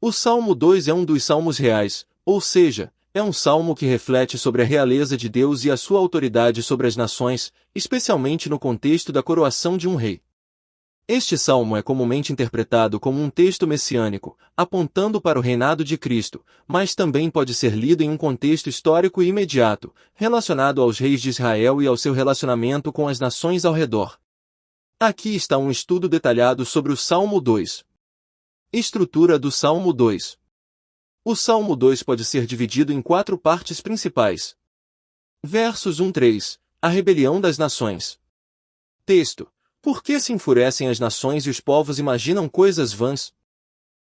O Salmo 2 é um dos salmos reais, ou seja, é um salmo que reflete sobre a realeza de Deus e a sua autoridade sobre as nações, especialmente no contexto da coroação de um rei. Este salmo é comumente interpretado como um texto messiânico, apontando para o reinado de Cristo, mas também pode ser lido em um contexto histórico e imediato, relacionado aos reis de Israel e ao seu relacionamento com as nações ao redor. Aqui está um estudo detalhado sobre o Salmo 2. Estrutura do Salmo 2. O Salmo 2 pode ser dividido em 4 partes principais. Versos 1-3. A rebelião das nações. Texto. Por que se enfurecem as nações e os povos imaginam coisas vãs?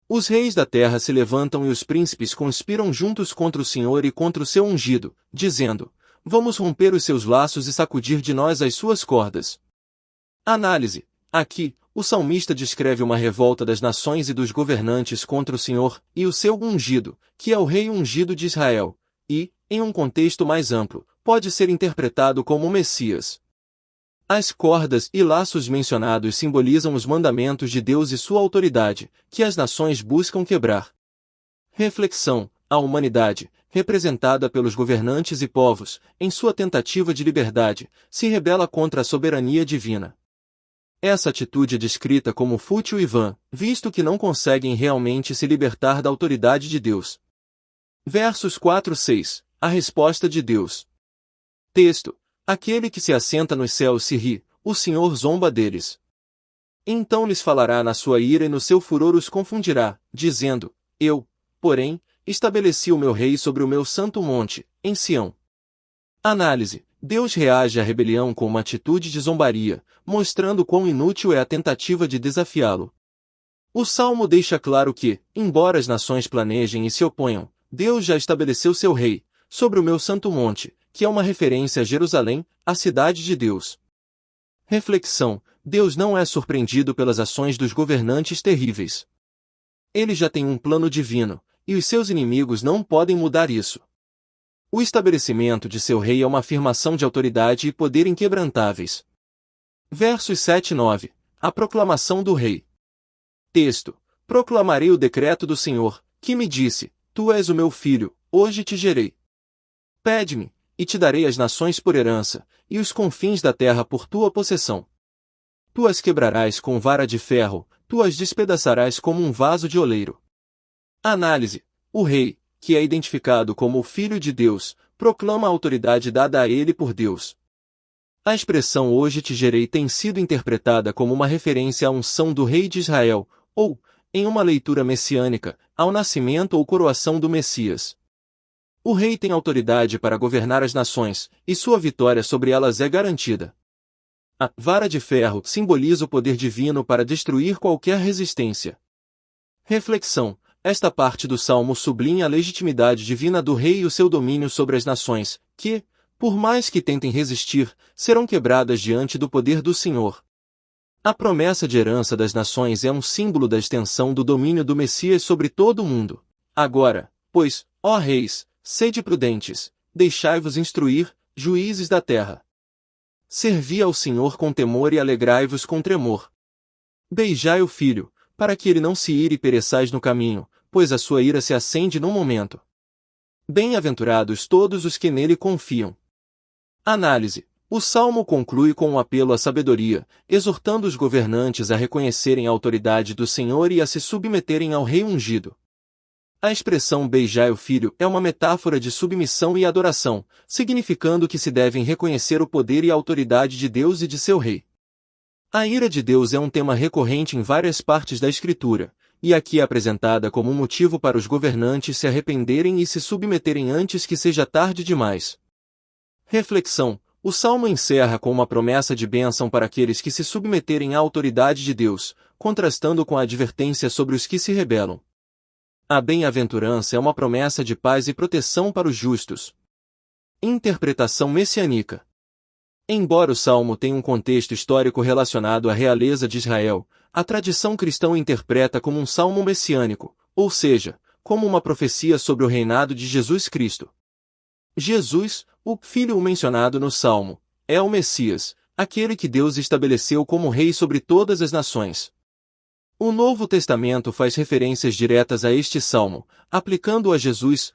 Os reis da terra se levantam e os príncipes conspiram juntos contra o Senhor e contra o seu ungido, dizendo: vamos romper os seus laços e sacudir de nós as suas cordas. Análise. Aqui, o salmista descreve uma revolta das nações e dos governantes contra o Senhor e o seu ungido, que é o rei ungido de Israel, e, em um contexto mais amplo, pode ser interpretado como o Messias. As cordas e laços mencionados simbolizam os mandamentos de Deus e sua autoridade, que as nações buscam quebrar. Reflexão. A humanidade, representada pelos governantes e povos, em sua tentativa de liberdade, se rebela contra a soberania divina. Essa atitude é descrita como fútil e vã, visto que não conseguem realmente se libertar da autoridade de Deus. Versos 4-6. A resposta de Deus. Texto. Aquele que se assenta nos céus se ri, o Senhor zomba deles. Então lhes falará na sua ira e no seu furor os confundirá, dizendo: eu, porém, estabeleci o meu rei sobre o meu santo monte, em Sião. Análise. Deus reage à rebelião com uma atitude de zombaria, mostrando quão inútil é a tentativa de desafiá-lo. O Salmo deixa claro que, embora as nações planejem e se oponham, Deus já estabeleceu seu rei, sobre o meu santo monte, que é uma referência a Jerusalém, a cidade de Deus. Reflexão. Deus não é surpreendido pelas ações dos governantes terríveis. Ele já tem um plano divino, e os seus inimigos não podem mudar isso. O estabelecimento de seu rei é uma afirmação de autoridade e poder inquebrantáveis. Versos 7-9. A proclamação do rei. Texto. Proclamarei o decreto do Senhor, que me disse: tu és o meu filho, hoje te gerei. Pede-me, e te darei as nações por herança, e os confins da terra por tua possessão. Tu as quebrarás com vara de ferro, tu as despedaçarás como um vaso de oleiro. Análise. O rei, que é identificado como o Filho de Deus, proclama a autoridade dada a ele por Deus. A expressão hoje te gerei tem sido interpretada como uma referência à unção do rei de Israel, ou, em uma leitura messiânica, ao nascimento ou coroação do Messias. O rei tem autoridade para governar as nações, e sua vitória sobre elas é garantida. A vara de ferro simboliza o poder divino para destruir qualquer resistência. Reflexão. Esta parte do Salmo sublinha a legitimidade divina do rei e o seu domínio sobre as nações, que, por mais que tentem resistir, serão quebradas diante do poder do Senhor. A promessa de herança das nações é um símbolo da extensão do domínio do Messias sobre todo o mundo. Agora, pois, ó reis, sede prudentes, deixai-vos instruir, juízes da terra. Servi ao Senhor com temor e alegrai-vos com tremor. Beijai o filho, para que ele não se ire e pereçais no caminho, pois a sua ira se acende num momento. Bem-aventurados todos os que nele confiam. Análise. O Salmo conclui com um apelo à sabedoria, exortando os governantes a reconhecerem a autoridade do Senhor e a se submeterem ao rei ungido. A expressão beijai o filho é uma metáfora de submissão e adoração, significando que se devem reconhecer o poder e a autoridade de Deus e de seu rei. A ira de Deus é um tema recorrente em várias partes da Escritura, e aqui é apresentada como um motivo para os governantes se arrependerem e se submeterem antes que seja tarde demais. Reflexão. O Salmo encerra com uma promessa de bênção para aqueles que se submeterem à autoridade de Deus, contrastando com a advertência sobre os que se rebelam. A bem-aventurança é uma promessa de paz e proteção para os justos. Interpretação messiânica. Embora o Salmo tenha um contexto histórico relacionado à realeza de Israel, a tradição cristã o interpreta como um salmo messiânico, ou seja, como uma profecia sobre o reinado de Jesus Cristo. Jesus, o Filho mencionado no Salmo, é o Messias, aquele que Deus estabeleceu como rei sobre todas as nações. O Novo Testamento faz referências diretas a este salmo, aplicando-o a Jesus.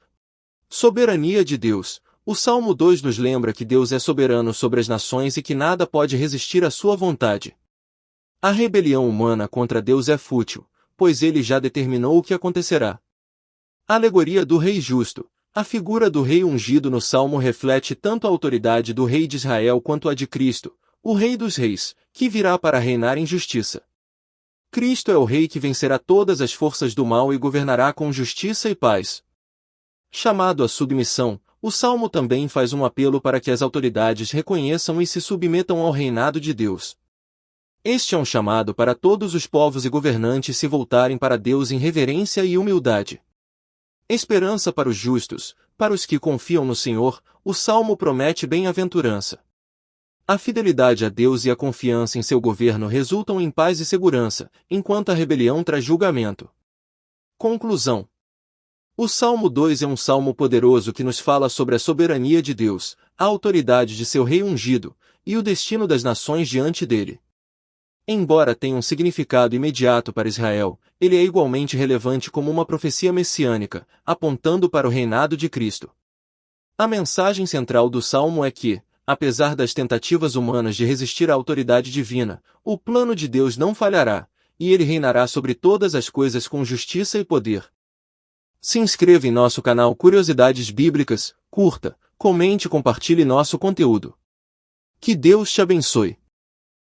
Soberania de Deus. O Salmo 2 nos lembra que Deus é soberano sobre as nações e que nada pode resistir à sua vontade. A rebelião humana contra Deus é fútil, pois ele já determinou o que acontecerá. Alegoria do Rei Justo. A figura do Rei ungido no Salmo reflete tanto a autoridade do Rei de Israel quanto a de Cristo, o Rei dos Reis, que virá para reinar em justiça. Cristo é o Rei que vencerá todas as forças do mal e governará com justiça e paz. Chamado à submissão, o Salmo também faz um apelo para que as autoridades reconheçam e se submetam ao reinado de Deus. Este é um chamado para todos os povos e governantes se voltarem para Deus em reverência e humildade. Esperança para os justos, para os que confiam no Senhor, o Salmo promete bem-aventurança. A fidelidade a Deus e a confiança em seu governo resultam em paz e segurança, enquanto a rebelião traz julgamento. Conclusão. O Salmo 2 é um salmo poderoso que nos fala sobre a soberania de Deus, a autoridade de seu Rei ungido, e o destino das nações diante dele. Embora tenha um significado imediato para Israel, ele é igualmente relevante como uma profecia messiânica, apontando para o reinado de Cristo. A mensagem central do Salmo é que, apesar das tentativas humanas de resistir à autoridade divina, o plano de Deus não falhará, e ele reinará sobre todas as coisas com justiça e poder. Se inscreva em nosso canal Curiosidades Bíblicas, curta, comente e compartilhe nosso conteúdo. Que Deus te abençoe.